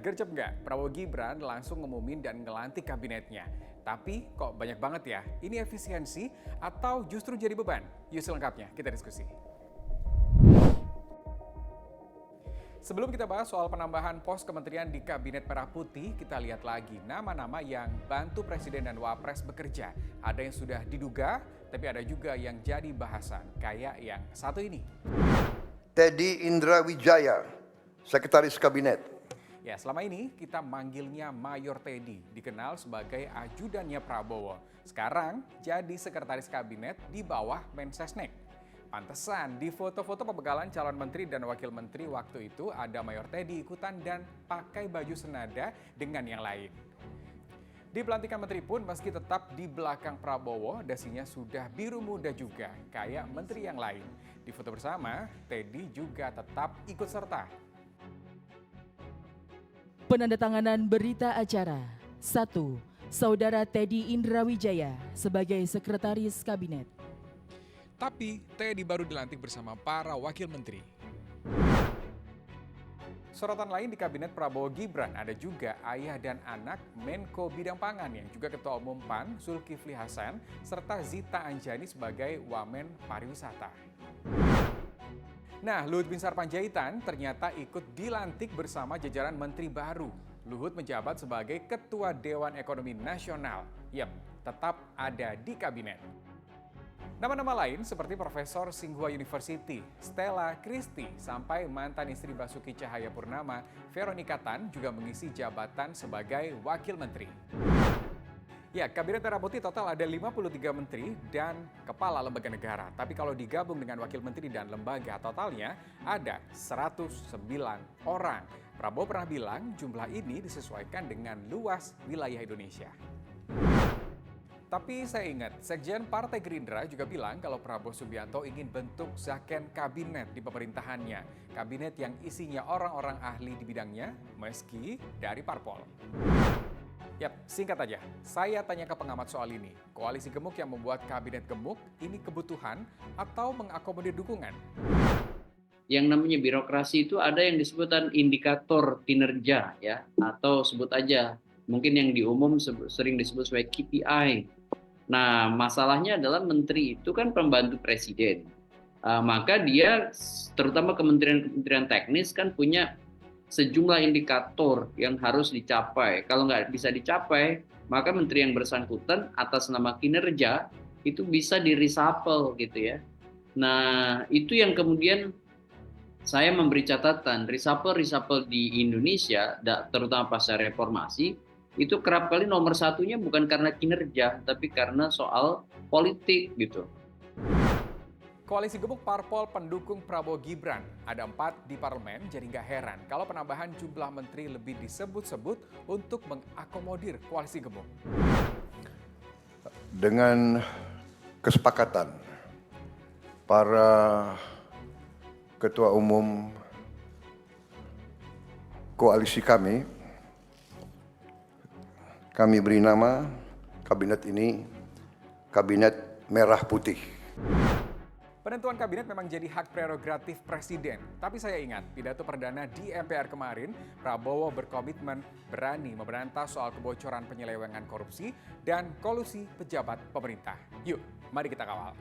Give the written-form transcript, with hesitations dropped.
gercep nggak? Prabowo Gibran langsung ngumumin dan ngelantik kabinetnya. Tapi kok banyak banget ya? Ini efisiensi atau justru jadi beban? Yuk selengkapnya kita diskusi. Sebelum kita bahas soal penambahan pos kementerian di Kabinet Merah Putih, kita lihat lagi nama-nama yang bantu Presiden dan Wapres bekerja. Ada yang sudah diduga, tapi ada juga yang jadi bahasan, kayak yang satu ini. Teddy Indrawijaya, Sekretaris Kabinet. Ya, selama ini kita manggilnya Mayor Teddy, dikenal sebagai ajudannya Prabowo. Sekarang jadi Sekretaris Kabinet di bawah Mensesnek. Pantesan di foto-foto pembegalan calon menteri dan wakil menteri waktu itu ada Mayor Teddy ikutan dan pakai baju senada dengan yang lain. Di pelantikan menteri pun meski tetap di belakang Prabowo, dasinya sudah biru muda juga, kayak menteri yang lain. Di foto bersama, Teddy juga tetap ikut serta. Penandatanganan berita acara. 1. Saudara Teddy Indrawijaya sebagai Sekretaris Kabinet. Tapi Teddy baru dilantik bersama para wakil menteri. Sorotan lain di Kabinet Prabowo Gibran ada juga ayah dan anak Menko Bidang Pangan yang juga Ketua Umum PAN Zulkifli Hasan serta Zita Anjani sebagai Wamen Pariwisata. Nah, Luhut Binsar Panjaitan ternyata ikut dilantik bersama jajaran menteri baru. Luhut menjabat sebagai Ketua Dewan Ekonomi Nasional. Yap, tetap ada di kabinet. Nama-nama lain seperti Profesor Tsinghua University, Stella Christie, sampai mantan istri Basuki Cahayapurnama, Veronica Tan juga mengisi jabatan sebagai wakil menteri. Ya, Kabinet Merah Putih total ada 53 menteri dan kepala lembaga negara. Tapi kalau digabung dengan wakil menteri dan lembaga, totalnya ada 109 orang. Prabowo pernah bilang jumlah ini disesuaikan dengan luas wilayah Indonesia. Tapi saya ingat, Sekjen Partai Gerindra juga bilang kalau Prabowo Subianto ingin bentuk Zaken Kabinet di pemerintahannya. Kabinet yang isinya orang-orang ahli di bidangnya, meski dari parpol. Yap, singkat aja, saya tanya ke pengamat soal ini. Koalisi gemuk yang membuat kabinet gemuk, ini kebutuhan atau mengakomodir dukungan? Yang namanya birokrasi itu ada yang disebutkan indikator kinerja ya, atau sebut aja mungkin yang di umum sering disebut sebagai KPI. Nah, masalahnya adalah menteri itu kan pembantu presiden. Maka dia terutama kementerian-kementerian teknis kan punya sejumlah indikator yang harus dicapai. Kalau nggak bisa dicapai, maka menteri yang bersangkutan atas nama kinerja itu bisa di-reshuffle gitu ya. Nah, itu yang kemudian saya memberi catatan, reshuffle di Indonesia, terutama pasca reformasi, itu kerap kali nomor satunya bukan karena kinerja, tapi karena soal politik gitu. Koalisi gemuk parpol pendukung Prabowo Gibran. Ada 4 di parlemen, jadi nggak heran kalau penambahan jumlah menteri lebih disebut-sebut untuk mengakomodir koalisi gemuk. Dengan kesepakatan para ketua umum koalisi kami beri nama kabinet ini Kabinet Merah Putih. Penentuan kabinet memang jadi hak prerogatif presiden. Tapi saya ingat, pidato perdana di MPR kemarin, Prabowo berkomitmen berani memberantas soal kebocoran penyelewengan korupsi dan kolusi pejabat pemerintah. Yuk, mari kita kawal.